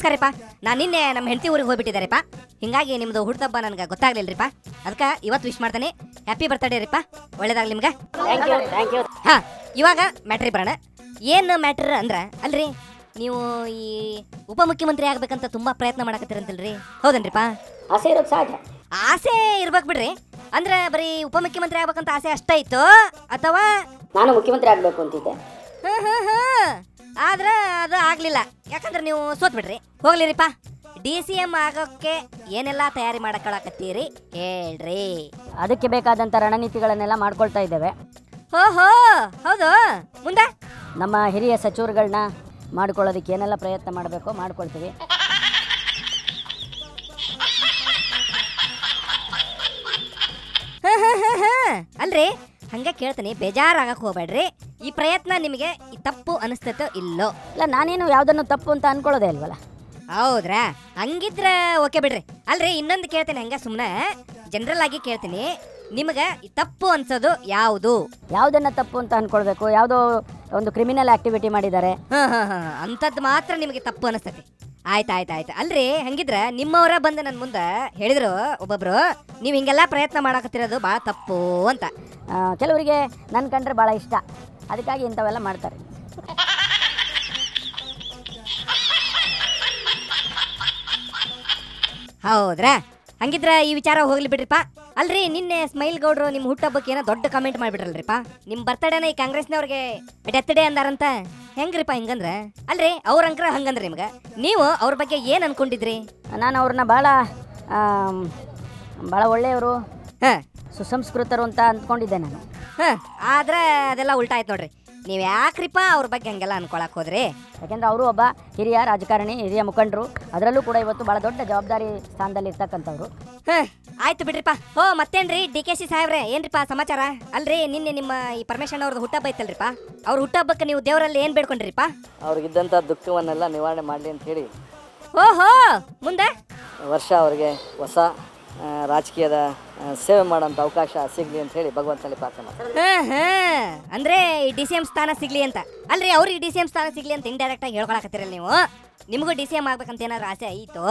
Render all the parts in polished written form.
ನಮಸ್ಕಾರ ರೀಪಾ. ನಾನು ನಿನ್ನೆ ನಮ್ಮ ಹೆಂಡತಿ ಊರಿಗೆ ಹೋಗ್ಬಿಟ್ಟಿದ್ದಾರೆಪ್ಪ. ಹಿಂಗಾಗಿ ನಿಮ್ದು ಹುಟ್ಟುಹಬ್ಬ ನನಗೆ ಗೊತ್ತಾಗ್ಲಿಲ್ರಿಪ್ಪ. ಅದಕ್ಕೆ ಇವತ್ತು ವಿಶ್ ಮಾಡ್ತಾನೆ. ಹ್ಯಾಪಿ ಬರ್ತಡೇ ರೀಪಾ, ಒಳ್ಳೇದಾಗ್ಲಿ ನಿಮ್ಗೆ. Thank you. ಹಾಂ, ಇವಾಗ ಮ್ಯಾಟ್ರಿ ಬರೋಣ. ಏನು ಮ್ಯಾಟ್ರ್ ಅಂದ್ರೆ, ಅಲ್ರಿ ನೀವು ಈ ಉಪಮುಖ್ಯಮಂತ್ರಿ ಆಗ್ಬೇಕಂತ ತುಂಬಾ ಪ್ರಯತ್ನ ಮಾಡಕತ್ತೀರಂತಲ್ರಿ, ಹೌದನ್ರಿಪ್ಪ? ಆಸೆ ಇರೋದು ಸಹಜ. ಆಸೆ ಇರ್ಬೇಕು ಬಿಡ್ರಿ. ಅಂದ್ರೆ ಬರೀ ಉಪಮುಖ್ಯಮಂತ್ರಿ ಆಗ್ಬೇಕಂತ ಆಸೆ ಅಷ್ಟ ಇತ್ತು, ಅಥವಾ ನಾನು ಮುಖ್ಯಮಂತ್ರಿ ಆಗಬೇಕು ಅಂತಿದ್ದೆ. ಆದ್ರೆ ಅದು ಆಗ್ಲಿಲ್ಲ, ಯಾಕಂದ್ರೆ ನೀವು ಸೋತ್ ಬಿಡ್ರಿ. ಹೋಗ್ಲಿರಿಪ್ಪ, DCM ಆಗೋಕ್ಕೆ ಏನೆಲ್ಲ ತಯಾರಿ ಮಾಡಕೊಳಕತ್ತೀರಿ ಹೇಳ್ರಿ. ಅದಕ್ಕೆ ಬೇಕಾದಂಥ ರಣನೀತಿಗಳನ್ನೆಲ್ಲ ಮಾಡ್ಕೊಳ್ತಾ ಇದ್ದೇವೆ. ಓಹೋ, ಹೌದು. ಮುಂದೆ ನಮ್ಮ ಹಿರಿಯ ಸಚಿವರುಗಳನ್ನ ಮಾಡ್ಕೊಳ್ಳೋದಕ್ಕೆ ಏನೆಲ್ಲ ಪ್ರಯತ್ನ ಮಾಡಬೇಕೋ ಮಾಡ್ಕೊಳ್ತೀವಿ. ಅಲ್ರಿ ಹಂಗೆ ಕೇಳ್ತೀನಿ, ಬೇಜಾರಾಗಕ್ಕೆ ಹೋಗ್ಬೇಡ್ರಿ. ಈ ಪ್ರಯತ್ನ ನಿಮಗೆ ತಪ್ಪು ಅನಿಸ್ತೈತೋ ಇಲ್ಲೋ? ಇಲ್ಲ, ನಾನೇನು ಯಾವುದನ್ನು ತಪ್ಪು ಅಂತ ಅನ್ಕೊಳ್ಳೋದೇ ಇಲ್ವಲ್ಲ. ಹೌದ್ರಾ? ಹಂಗಿದ್ರೆ ಓಕೆ ಬಿಡ್ರಿ. ಅಲ್ರಿ ಇನ್ನೊಂದು ಕೇಳ್ತೀನಿ, ಹಂಗ ಸುಮ್ಮನೆ ಜನರಲ್ ಆಗಿ ಕೇಳ್ತೀನಿ, ನಿಮಗೆ ತಪ್ಪು ಅನ್ಸೋದು ಯಾವುದು? ಯಾವುದನ್ನ ತಪ್ಪು ಅಂತ ಅನ್ಕೊಳ್ಬೇಕು? ಯಾವುದೋ ಒಂದು ಕ್ರಿಮಿನಲ್ ಆಕ್ಟಿವಿಟಿ ಮಾಡಿದ್ದಾರೆ ಅಂಥದ್ದು ಮಾತ್ರ ನಿಮಗೆ ತಪ್ಪು ಅನಿಸ್ತೈತಿ. ಆಯ್ತು. ಅಲ್ರಿ ಹಂಗಿದ್ರ ನಿಮ್ಮವರ ಬಂದು ನನ್ನ ಮುಂದೆ ಹೇಳಿದ್ರು ಒಬ್ಬೊಬ್ರು, ನೀವು ಹಿಂಗೆಲ್ಲ ಪ್ರಯತ್ನ ಮಾಡಕತ್ತಿರೋದು ಭಾಳ ತಪ್ಪು ಅಂತ. ಕೆಲವರಿಗೆ ನನ್ನ ಕಂಡ್ರೆ ಭಾಳ ಇಷ್ಟ, ಅದಕ್ಕಾಗಿ ಇಂಥವೆಲ್ಲ ಮಾಡ್ತಾರೆ. ಹೌದ್ರಾ? ಹಂಗಿದ್ರ ಈ ವಿಚಾರ ಹೋಗ್ಲಿ ಬಿಡ್ರಿಪ್ಪ. ಅಲ್ರಿ ನಿನ್ನೆ ಸ್ಮೈಲ್ ಗೌಡ್ರು ನಿಮ್ಮ ಹುಟ್ಟುಹಬ್ಬಕ್ಕೆ ಏನೋ ದೊಡ್ಡ ಕಮೆಂಟ್ ಮಾಡಿಬಿಟ್ರಲ್ರಿಪ್ಪ. ನಿಮ್ಮ ಬರ್ತಡೇನ ಈ ಕಾಂಗ್ರೆಸ್ನವ್ರಿಗೆ ಡೆತ್ ಡೇ ಅಂದಾರಂತ. ಹೆಂಗ್ರಿಪ್ಪ ಹಿಂಗಂದ್ರೆ? ಅಲ್ರಿ ಅವ್ರ ಅಂಕ್ರ ಹಂಗಂದ್ರೆ ನಿಮ್ಗೆ, ನೀವು ಅವ್ರ ಬಗ್ಗೆ ಏನು ಅನ್ಕೊಂಡಿದ್ರಿ? ನಾನು ಅವ್ರನ್ನ ಭಾಳ ಒಳ್ಳೆಯವರು, ಸುಸಂಸ್ಕೃತರು ಅಂತ ಅಂದ್ಕೊಂಡಿದ್ದೆ ನಾನು. ಆದ್ರೆ ಅದೆಲ್ಲ ಉಲ್ಟಾ ಆಯ್ತು ನೋಡ್ರಿ. ನೀವು ಯಾಕ್ರಿಪ್ಪ ಅವ್ರ ಬಗ್ಗೆ ಹಂಗೆಲ್ಲ ಅನ್ಕೊಳಕ್ ಹೋದ್ರಿ? ಯಾಕೆಂದ್ರೆ ಅವರು ಒಬ್ಬ ಹಿರಿಯ ರಾಜಕಾರಣಿ, ಹಿರಿಯ ಮುಖಂಡರು, ಅದರಲ್ಲೂ ಕೂಡ ಇವತ್ತು ಭಾಳ ದೊಡ್ಡ ಜವಾಬ್ದಾರಿ ಸ್ಥಾನದಲ್ಲಿ ಇರ್ತಕ್ಕಂಥವ್ರು. ಆಯ್ತು ಬಿಡ್ರಿಪ್ಪ. ಮತ್ತೇನ್ರಿ DKC ಸಾಹೇಬ್ರೆ, ಏನ್ರಿಪ್ಪ ಸಮಾಚಾರ? ಅಲ್ರಿ ನಿನ್ನೆ ನಿಮ್ಮ ಈ ಪರಮೇಶ್ವರನ್ ಅವ್ರದ್ದು ಹುಟ್ಟಹಬ್ಬ ಐತಲ್ರಿಪ್ಪ, ಅವ್ರ ಹುಟ್ಟಹಬ್ಬಕ್ಕೆ ನೀವು ದೇವರಲ್ಲಿ ಏನ್ ಬೇಡ್ಕೊಂಡ್ರಿಪ್ಪ? ಅವ್ರಿಗಿದ್ದಂಥ ದುಃಖವನ್ನೆಲ್ಲ ನಿವಾರಣೆ ಮಾಡಲಿ ಅಂತ ಹೇಳಿ. ಓಹೋ, ಮುಂದೆ ವರ್ಷ ಅವ್ರಿಗೆ ಹೊಸ ರಾಜಕೀಯದ ಸೇವೆ ಮಾಡೋಂಥ ಅವಕಾಶ ಸಿಗಲಿ ಅಂತ ಹೇಳಿ ಭಗವಂತನಲ್ಲಿ ಪ್ರಾರ್ಥನೆ ಮಾಡ್ತಾರೆ. ಅಂದ್ರೆ ಈ DCM ಸ್ಥಾನ ಸಿಗ್ಲಿ ಅಂತ. ಅಲ್ರಿ ಅವ್ರಿಗೆ DCM ಸ್ಥಾನ ಸಿಗ್ಲಿ ಅಂತ ಇಂಡೈರೆಕ್ಟ್ ಆಗಿ ಹೇಳ್ಕೊಳಕತ್ತೀರಲ್ಲ ನೀವು. ನಿಮಗೂ DCM ಆಗ್ಬೇಕಂತ ಏನಾದ್ರು ಆಸೆ ಐತೋ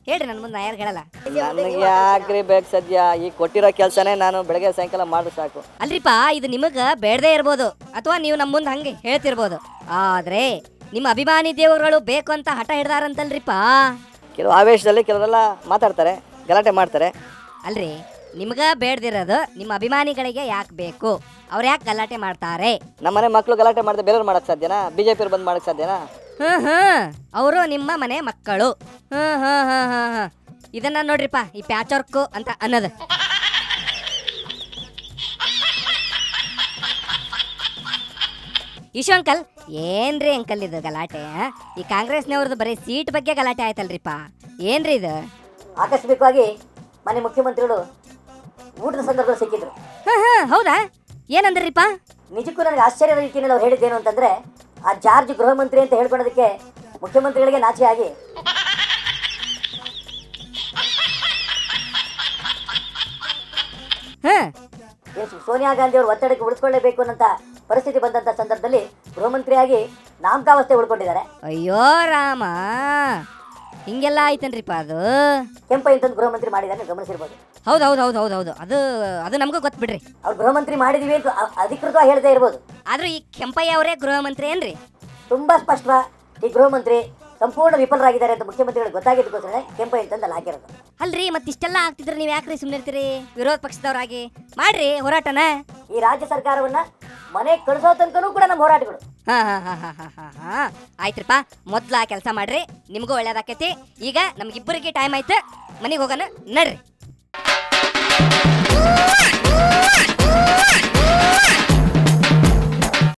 ಹೇಳ್ರಿ, ನನ್ನ ಮುಂದೆ ಯಾರು ಹೇಳಲ್ಲ. ನನಗೆ ಯಾಕ್ರಿ ಬೇಕು ಸದ್ಯ, ಈ ಕೊಟ್ಟಿರೋ ಕೆಲಸನೇ ನಾನು ಬೆಳಗ್ಗೆ ಸಾಯಂಕಾಲ ಮಾಡಿದ್ರೆ ಸಾಕು. ಅಲ್ರಿಪ್ಪ, ಇದು ನಿಮಗೆ ಬೇಡದೇ ಇರ್ಬೋದು, ಅಥವಾ ನೀವು ನಮ್ಮ ಮುಂದೆ ಹಂಗೆ ಹೇಳ್ತಿರ್ಬೋದು. ಆದ್ರೆ ನಿಮ್ಮ ಅಭಿಮಾನಿ ದೇವರುಗಳು ಬೇಕು ಅಂತ ಹಠ ಹಿಡ್ದಾರಂತಲ್ರಿಪ್ಪ. ಕೆಲವು ಆವೇಶದಲ್ಲಿ ಕೆಲವರೆಲ್ಲ ಮಾತಾಡ್ತಾರೆ, ಗಲಾಟೆ ಮಾಡ್ತಾರೆ. ಅಲ್ರಿ ನಿಮ್ಗ ಬೇಡದಿರೋದು ನಿಮ್ಮ ಅಭಿಮಾನಿಗಳಿಗೆ ಯಾಕೆ ಬೇಕು? ಅವ್ರು ಯಾಕೆ ಗಲಾಟೆ ಮಾಡ್ತಾರೆ? ನಮ್ಮನೆ ಮಕ್ಕಳು ಗಲಾಟೆ ಮಾಡಿದ್ರೆ ಬೇರೆಯವ್ರು ಮಾಡಕ್ ಸಾಧ್ಯನಾ? BJP ಬಂದ್ ಮಾಡಕ್ ಸಾಧ್ಯನಾ? ಅವರು ನಿಮ್ಮ ಮನೆ ಮಕ್ಕಳು. ಇದನ್ನ ನೋಡ್ರಿಪ್ಪ, ಈ ಪ್ಯಾಚ್ ವರ್ಕ್ ಅಂತ ಅನ್ನೋದು. ಈಶು ಅಂಕಲ್, ಏನ್ರಿ ಅಂಕಲ್ ಇದು ಗಲಾಟೆ? ಈ ಕಾಂಗ್ರೆಸ್ನವ್ರದ್ದು ಬರೀ ಸೀಟ್ ಬಗ್ಗೆ ಗಲಾಟೆ ಆಯ್ತಲ್ರಿಪ್ಪ, ಏನ್ರಿ ಇದು? ಆಕಸ್ಮಿಕವಾಗಿ ಮನೆ ಮುಖ್ಯಮಂತ್ರಿಗಳು ಊಟದ ಸಂದರ್ಭದಲ್ಲಿ ಸಿಕ್ಕಿದ್ರು. ಹೌದಾ? ಏನಂದ್ರಿಪ್ಪ? ನಿಜಕ್ಕೂ ನನಗೆ ಆಶ್ಚರ್ಯದ ರೀತಿಯಲ್ಲಿ ಅವ್ರು ಹೇಳಿದ್ದೇನು ಅಂತಂದ್ರೆ, ಆ ಜಾರ್ಜ್ ಗೃಹ ಮಂತ್ರಿ ಅಂತ ಹೇಳ್ಕೊಳ್ಳೋದಕ್ಕೆ ಮುಖ್ಯಮಂತ್ರಿಗಳಿಗೆ ನಾಚಿ ಆಗಿ ಸೋನಿಯಾ ಗಾಂಧಿ ಅವರು ಒತ್ತಡಕ್ಕೆ ಉಳಿಸ್ಕೊಳ್ಳೇಬೇಕು ಅನ್ನೋ ಪರಿಸ್ಥಿತಿ ಬಂದಂತ ಸಂದರ್ಭದಲ್ಲಿ ಗೃಹ ಮಂತ್ರಿಯಾಗಿ ನಾಮಕಾವಸ್ಥೆ ಉಳ್ಕೊಂಡಿದ್ದಾರೆ. ಅಯ್ಯೋ ರಾಮ, ಹಿಂಗೆಲ್ಲ ಆಯ್ತನ್ರಿಪ್ಪ ಅದು. ಕೆಂಪೈ ಅಂತ ಗೃಹ ಮಂತ್ರಿ ಮಾಡಿದಾರೆ, ಗಮನಿಸಿರ್ಬೋದು. ಹೌದು, ಅದು ನಮಗೂ ಗೊತ್ತು ಬಿಡ್ರಿ. ಅವ್ರು ಗೃಹ ಮಂತ್ರಿ ಮಾಡಿದೀವಿ ಅಂತ ಅಧಿಕೃತವಾಗಿ ಹೇಳ್ತಾ ಇರ್ಬೋದು. ಆದ್ರೂ ಈ ಕೆಂಪಯ್ಯ ಅವರೇ ಗೃಹ ಮಂತ್ರಿ ಏನ್ರಿ? ತುಂಬಾ ಸ್ಪಷ್ಟ, ಈ ಗೃಹ ಮಂತ್ರಿ ಸಂಪೂರ್ಣ ವಿಫಲರಾಗಿದ್ದಾರೆ ಅಂತ ಮುಖ್ಯಮಂತ್ರಿಗಳಿಗೆ ಗೊತ್ತಾಗಿದ್ದಕ್ಕೋಸ್ಕರ ಕೆಂಪೈ ಅಂತಂದಲ್ಲಿ ಹಾಕಿರೋದು. ಅಲ್ರಿ ಮತ್ತಿಷ್ಟೆಲ್ಲ ಆಗ್ತಿದ್ರೆ ನೀವು ಯಾಕ್ರಿ ಸುಮ್ಮನೆ ಇರ್ತೀರಿ? ವಿರೋಧ ಪಕ್ಷದವರಾಗಿ ಮಾಡ್ರಿ ಹೋರಾಟನ. ಈ ರಾಜ್ಯ ಸರ್ಕಾರವನ್ನ ಮನೆ ಕಳಿಸೋ ತನಕನೂ ಕೂಡ ನಮ್ಮ ಹೋರಾಟಗಳು. ಆಯ್ತ್ರಪ್ಪ, ಮೊದ್ಲ ಆ ಕೆಲಸ ಮಾಡ್ರಿ, ನಿಮ್ಗೂ ಒಳ್ಳೇದಾಕೈತಿ. ಈಗ ನಮ್ಗಿಬ್ಬರಿಗೆ ಟೈಮ್ ಆಯ್ತು, ಮನೆಗೆ ಹೋಗೋಣ ನಡ್ರಿ.